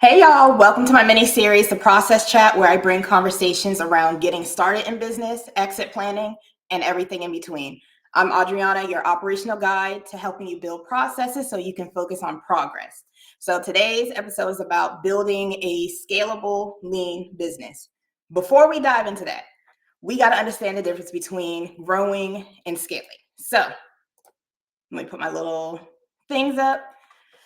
Hey y'all, welcome to my mini series, The Process Chat, where I bring conversations around getting started in business, exit planning, and everything in between. I'm Adriana, your operational guide to helping you build processes so you can focus on progress. So today's episode is about building a scalable, lean business. Before we dive into that, we got to understand the difference between growing and scaling. So let me put my little things up.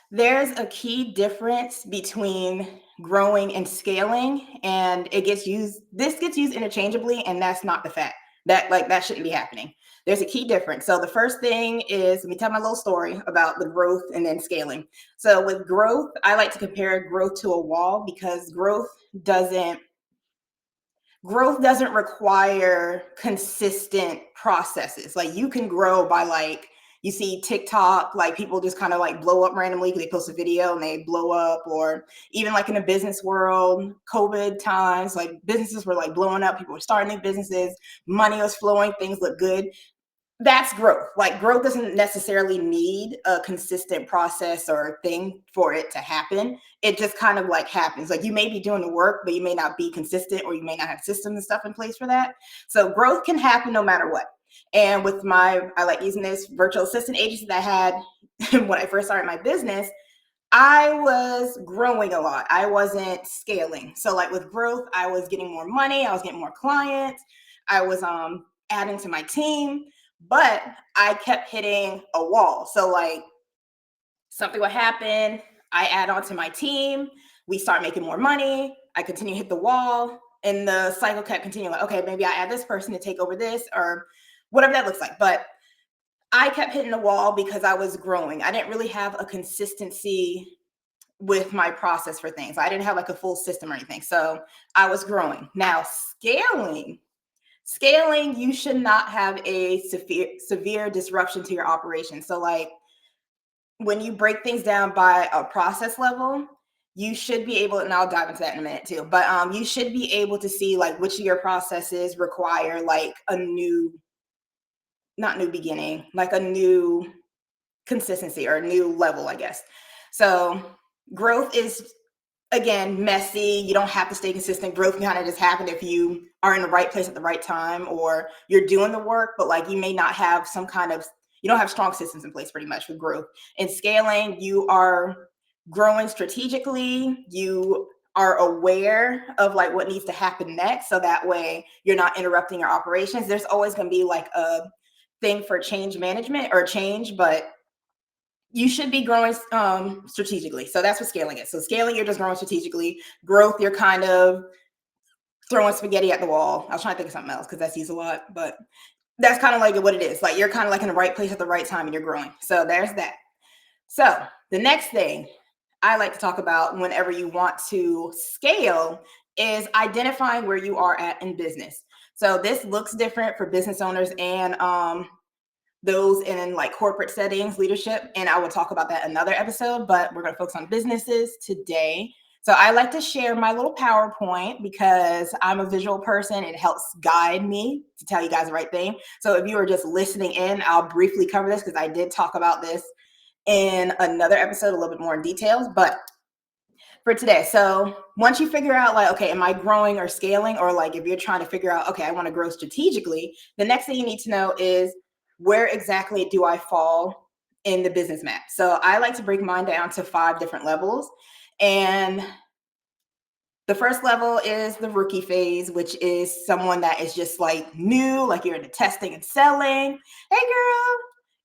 There's a key difference between growing and scaling, and this gets used interchangeably, and that's not the fact. That shouldn't be happening. There's a key difference. So the first thing is, let me tell my little story about the growth and then scaling. So with growth, I like to compare growth to a wall because doesn't growth doesn't require consistent processes. Like you can grow by you see TikTok, like people just kind of like blow up randomly because they post a video and they blow up, or even like in the business world, COVID times, like businesses were like blowing up, people were starting new businesses, money was flowing, things look good. That's growth. Like growth doesn't necessarily need a consistent process or thing for it to happen. It just kind of like happens. Like you may be doing the work, but you may not be consistent, or you may not have systems and stuff in place for that. So growth can happen no matter what. And with I like using this virtual assistant agency that I had when I first started my business, I was growing a lot. I wasn't scaling. So like with growth, I was getting more money, I was getting more clients, I was adding to my team, but I kept hitting a wall. So like something would happen, I add on to my team, we start making more money, I continue to hit the wall, and the cycle kept continuing. Like, okay, maybe I add this person to take over this or whatever that looks like. But I kept hitting the wall because I was growing. I didn't really have a consistency with my process for things. I didn't have like a full system or anything. So I was growing. Now, scaling, you should not have a severe disruption to your operation. So like when you break things down by a process level, you should be able, and I'll dive into that in a minute too, but you should be able to see like which of your processes require like not new beginning, like a new consistency or a new level, I guess. So growth is, again, messy. You don't have to stay consistent. Growth can kind of just happen if you are in the right place at the right time, or you're doing the work, but like you may not have you don't have strong systems in place pretty much with growth. In scaling, you are growing strategically. You are aware of like what needs to happen next. So that way you're not interrupting your operations. There's always going to be like a thing for change management or change, but you should be growing strategically. So that's what scaling is. So scaling, you're just growing strategically. Growth, you're kind of throwing spaghetti at the wall. I was trying to think of something else because that's used a lot, but that's kind of like what it is. Like you're kind of like in the right place at the right time and you're growing. So there's that. So the next thing I like to talk about whenever you want to scale is identifying where you are at in business. So this looks different for business owners and those in like corporate settings, leadership, and I will talk about that another episode, but we're going to focus on businesses today. So I like to share my little PowerPoint because I'm a visual person. It helps guide me to tell you guys the right thing. So if you are just listening in, I'll briefly cover this because I did talk about this in another episode a little bit more in details, but for today. So once you figure out like, okay, am I growing or scaling? Or like if you're trying to figure out, okay, I want to grow strategically, the next thing you need to know is where exactly do I fall in the business map? So I like to break mine down to 5 different levels. And the first level is the rookie phase, which is someone that is just like new, like you're into testing and selling. Hey girl.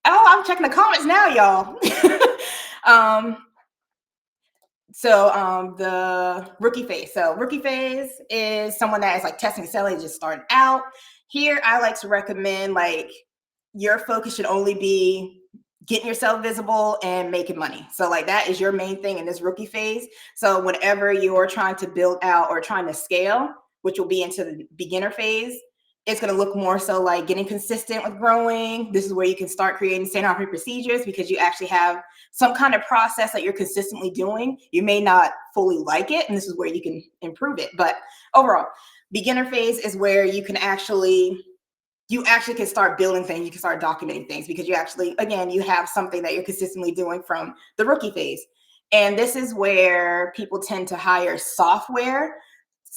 Oh, I'm checking the comments now, y'all. The rookie phase. So rookie phase is someone that is like testing and selling, just starting out. Here, I like to recommend like your focus should only be getting yourself visible and making money. So like that is your main thing in this rookie phase. So whenever you're trying to build out or trying to scale, which will be into the beginner phase, it's going to look more so like getting consistent with growing. This is where you can start creating standard operating procedures because you actually have some kind of process that you're consistently doing. You may not fully like it, and this is where you can improve it. But overall, beginner phase is where you actually can start building things. You can start documenting things because you actually, again, you have something that you're consistently doing from the rookie phase. And this is where people tend to hire software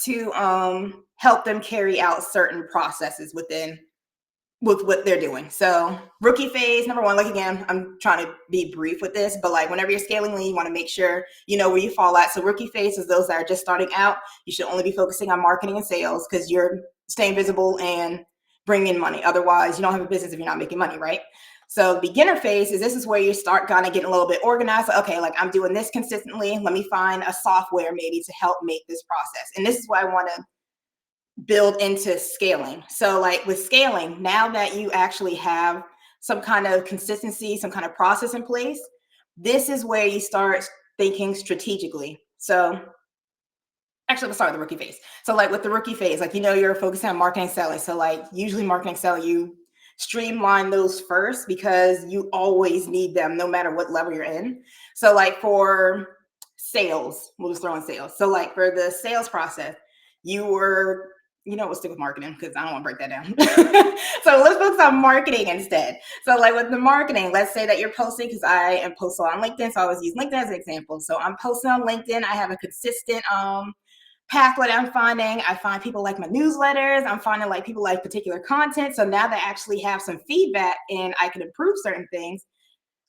to help them carry out certain processes with what they're doing. So rookie phase, number one, like again, I'm trying to be brief with this, but like whenever you're scaling lean, you want to make sure you know where you fall at. So rookie phase is those that are just starting out. You should only be focusing on marketing and sales because you're staying visible and bringing in money. Otherwise, you don't have a business if you're not making money, right? So beginner phase is this is where you start kind of getting a little bit organized. Okay, like I'm doing this consistently. Let me find a software maybe to help make this process. And this is why I want to build into scaling. So like with scaling, now that you actually have some kind of consistency, some kind of process in place, this is where you start thinking strategically. So actually, let's start with the rookie phase. So like with the rookie phase, like, you know, you're focusing on marketing selling. So like usually marketing selling, you streamline those first because you always need them no matter what level you're in. So like for sales, we'll just throw in sales. So like for the sales process, you were, you know, we'll stick with marketing because I don't want to break that down. So let's focus on marketing instead. So like with the marketing, let's say that you're posting, because I am posting on LinkedIn. So I always use LinkedIn as an example. So I'm posting on LinkedIn. I have a consistent pathway I'm finding. I find people like my newsletters. I'm finding like people like particular content. So now that I actually have some feedback and I can improve certain things,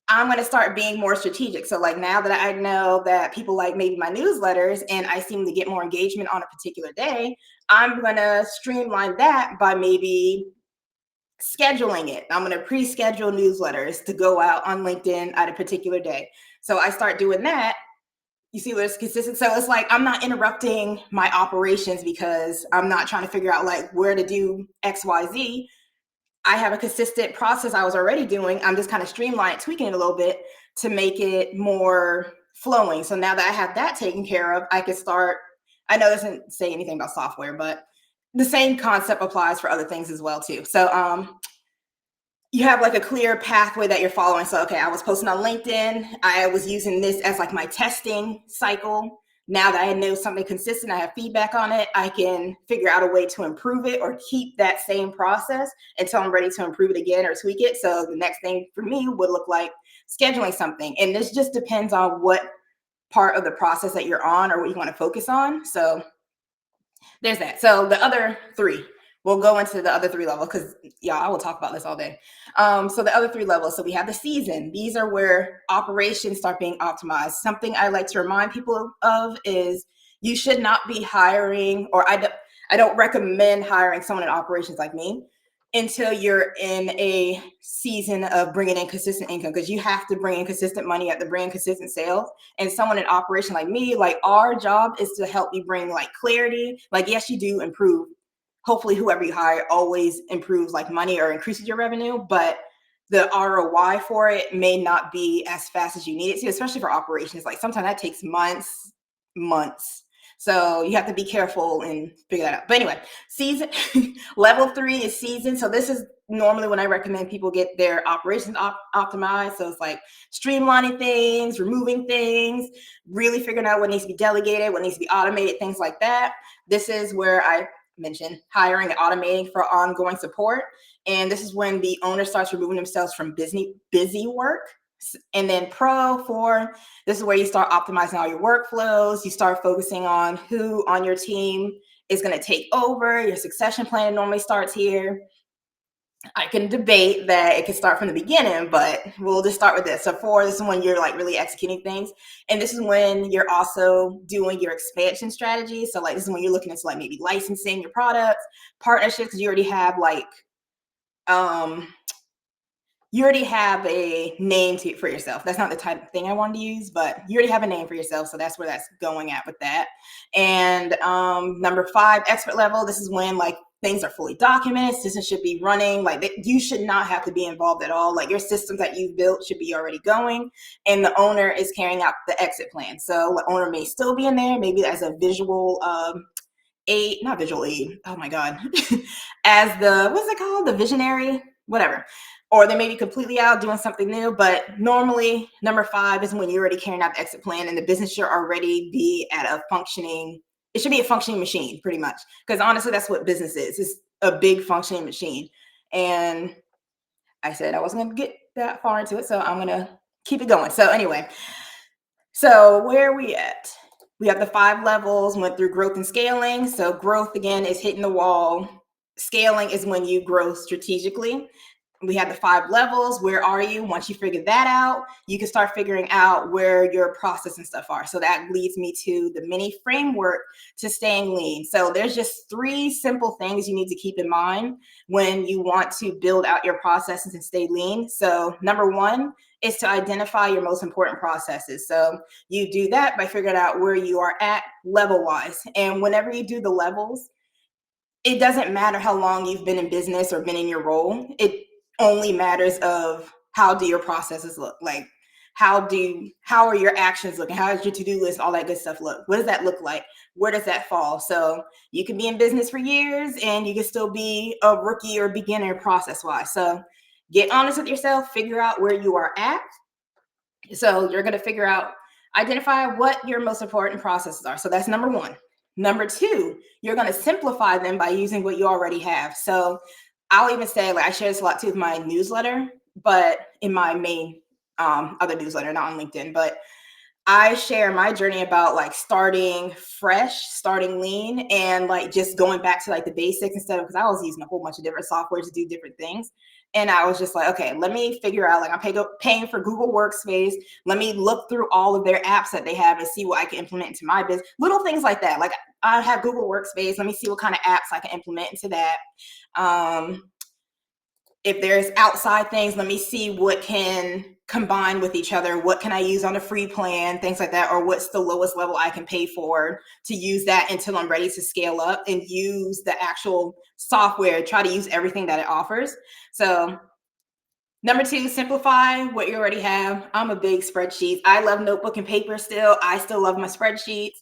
I'm going to start being more strategic. So like now that I know that people like maybe my newsletters and I seem to get more engagement on a particular day, I'm going to streamline that by maybe scheduling it. I'm going to pre-schedule newsletters to go out on LinkedIn at a particular day. So I start doing that. You see where it's consistent. So it's like I'm not interrupting my operations because I'm not trying to figure out like where to do XYZ. I have a consistent process I was already doing. I'm just kind of streamlining, tweaking it a little bit to make it more flowing. So now that I have that taken care of, I can start. I know it doesn't say anything about software, but the same concept applies for other things as well too. So you have like a clear pathway that you're following. So, okay, I was posting on LinkedIn. I was using this as like my testing cycle. Now that I know something consistent, I have feedback on it, I can figure out a way to improve it or keep that same process until I'm ready to improve it again or tweak it. So the next thing for me would look like scheduling something. And this just depends on what part of the process that you're on or what you want to focus on. So there's that. So the other three, we'll go into the other three levels because y'all, I will talk about this all day. So the other three levels. So we have the season. These are where operations start being optimized. Something I like to remind people of is you should not be hiring, or I don't recommend hiring someone in operations like me until you're in a season of bringing in consistent income, because you have to bring in consistent money, you have to bring in consistent sales. And someone in operation like me, like our job is to help you bring like clarity. Like, yes, you do improve. Hopefully whoever you hire always improves like money or increases your revenue, but the ROI for it may not be as fast as you need it to, especially for operations. Like sometimes that takes months. So you have to be careful and figure that out. But anyway, season level 3 is season. So this is normally when I recommend people get their operations optimized. So it's like streamlining things, removing things, really figuring out what needs to be delegated, what needs to be automated, things like that. This is where I mentioned hiring and automating for ongoing support. And this is when the owner starts removing themselves from busy work. And then pro for this is where you start optimizing all your workflows. You start focusing on who on your team is going to take over. Your succession plan normally starts here. I can debate that it can start from the beginning, but we'll just start with this. So 4, this is when you're like really executing things. And this is when you're also doing your expansion strategy. So like this is when you're looking into like maybe licensing your products, partnerships, because you already have like you already have a name for yourself. That's not the type of thing I wanted to use, but you already have a name for yourself. So that's where that's going at with that. And number 5, expert level. This is when like things are fully documented. Systems should be running. Like you should not have to be involved at all. Like your systems that you've built should be already going. And the owner is carrying out the exit plan. So the owner may still be in there, maybe as a visual aid, not visual aid. Oh my God. As the, what's it called? The visionary, whatever. Or they may be completely out doing something new, but normally number 5 is when you're already carrying out the exit plan and the business should already be at a functioning, it should be a functioning machine pretty much. Because honestly, that's what business is. It's a big functioning machine. And I said I wasn't going to get that far into it, so I'm going to keep it going. So anyway, So where are we at? We have the 5 levels, went through growth and scaling. So growth again is hitting the wall. Scaling is when you grow strategically. We have the 5 levels. Where are you? Once you figure that out, you can start figuring out where your process and stuff are. So that leads me to the mini framework to staying lean. So there's just 3 simple things you need to keep in mind when you want to build out your processes and stay lean. So number 1 is to identify your most important processes. So you do that by figuring out where you are at level wise. And whenever you do the levels, it doesn't matter how long you've been in business or been in your role. It only matters of how do your processes look, like how are your actions looking, how is your to-do list, all that good stuff look, what does that look like, where does that fall? So you can be in business for years and you can still be a rookie or beginner process wise. So get honest with yourself, figure out where you are at. So you're going to figure out, identify what your most important processes are. So that's number 1. Number 2, you're going to simplify them by using what you already have. So I'll even say, like, I share this a lot too with my newsletter, but in my main other newsletter, not on LinkedIn, but I share my journey about like starting fresh, starting lean, and like just going back to like the basics instead of, because I was using a whole bunch of different software to do different things. And I was just like, okay, let me figure out, like, I'm paying for Google Workspace. Let me look through all of their apps that they have and see what I can implement into my business. Little things like that. Like, I have Google Workspace. Let me see what kind of apps I can implement into that. If there's outside things, let me see what can combine with each other. What can I use on a free plan, things like that, or what's the lowest level I can pay for to use that until I'm ready to scale up and use the actual software, try to use everything that it offers. So number 2, simplify what you already have. I'm a big spreadsheet. I love notebook and paper still. I still love my spreadsheets.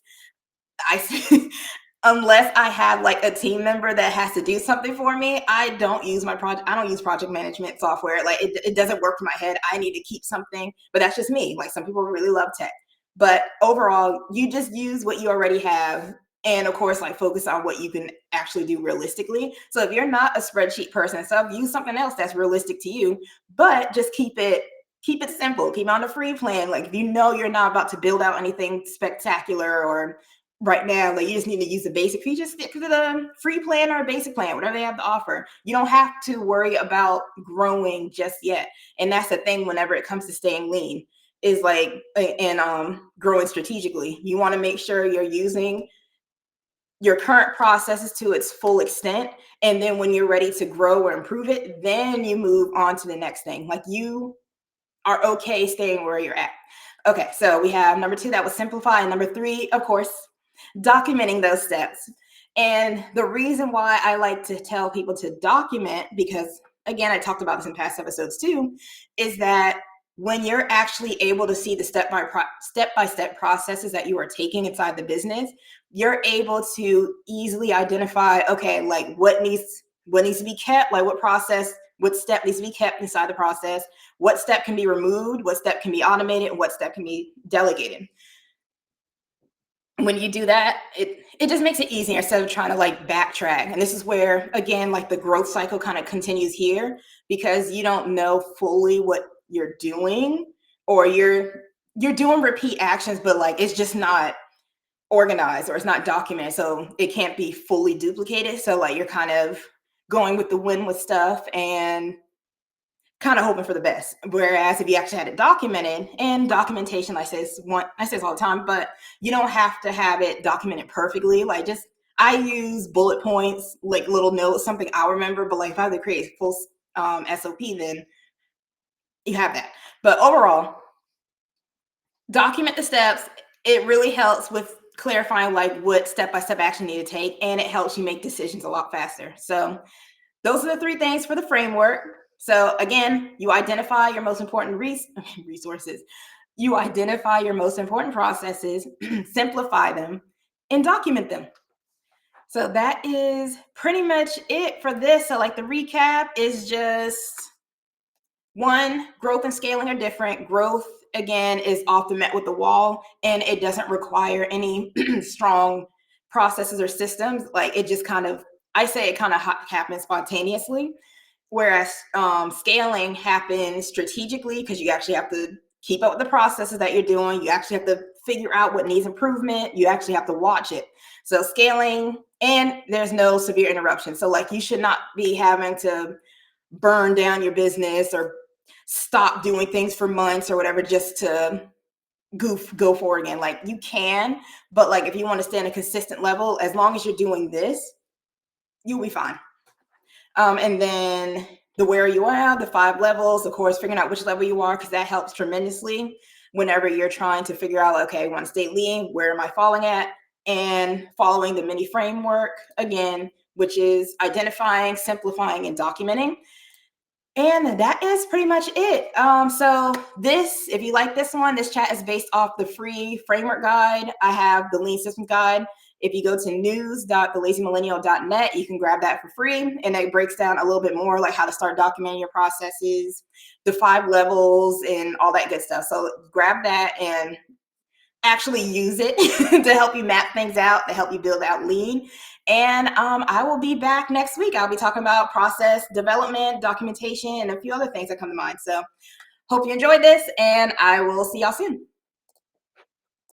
Unless I have like a team member that has to do something for me, I don't use project management software. Like it doesn't work for my head. I need to keep something, but that's just me. Like some people really love tech, but overall you just use what you already have. And of course, like focus on what you can actually do realistically. So if you're not a spreadsheet person, so use something else that's realistic to you, but just keep it simple. Keep it on a free plan. Like if you know you're not about to build out anything spectacular or right now, like you just need to use the basic features, stick to the free plan or basic plan, whatever they have to offer. You don't have to worry about growing just yet. And that's the thing whenever it comes to staying lean, is like, and growing strategically. You want to make sure you're using your current processes to its full extent. And then when you're ready to grow or improve it, then you move on to the next thing. Like you are okay staying where you're at. Okay, so we have number 2, that was simplify. And number 3, of course, documenting those steps. And the reason why I like to tell people to document, because again, I talked about this in past episodes too, is that when you're actually able to see the step-by-step processes that you are taking inside the business, you're able to easily identify, okay, like what needs to be kept, like what step needs to be kept inside the process, what step can be removed, what step can be automated, and what step can be delegated. When you do that, it just makes it easier instead of trying to like backtrack. And this is where, again, like the growth cycle kind of continues here, because you don't know fully what you're doing, or you're doing repeat actions, but like it's just not organized or it's not documented, so it can't be fully duplicated. So like you're kind of going with the wind with stuff and kind of hoping for the best. Whereas if you actually had it documented, and documentation, I say this all the time, but you don't have to have it documented perfectly. Like just, I use bullet points, like little notes, something I'll remember, but like if I have to create a full SOP, then you have that. But overall, document the steps. It really helps with clarifying like what step-by-step action you need to take, and it helps you make decisions a lot faster. So those are the 3 things for the framework. So again, you identify your most important resources. You identify your most important processes, simplify them, and document them. So that is pretty much it for this. So like the recap is just 1, growth and scaling are different. Growth, again, is often met with the wall, and it doesn't require any strong processes or systems. Like it just kind of, I say it kind of happens spontaneously. Whereas scaling happens strategically, because you actually have to keep up with the processes that you're doing. You actually have to figure out what needs improvement. You actually have to watch it. So scaling, and there's no severe interruption. So like you should not be having to burn down your business or stop doing things for months or whatever just to go forward again. Like you can, but like if you want to stay on a consistent level, as long as you're doing this, you'll be fine. And then the where you are, the 5 levels, of course, figuring out which level you are, because that helps tremendously whenever you're trying to figure out, okay, I want to stay lean, where am I falling at? And following the mini framework again, which is identifying, simplifying, and documenting. And that is pretty much it. So this, if you like this one, this chat is based off the free framework guide. I have the lean system guide. If you go to news.thelazymillennial.net, you can grab that for free. And it breaks down a little bit more like how to start documenting your processes, the 5 levels, and all that good stuff. So grab that and actually use it to help you map things out, to help you build out lean. And I will be back next week. I'll be talking about process development, documentation, and a few other things that come to mind. So hope you enjoyed this, and I will see y'all soon.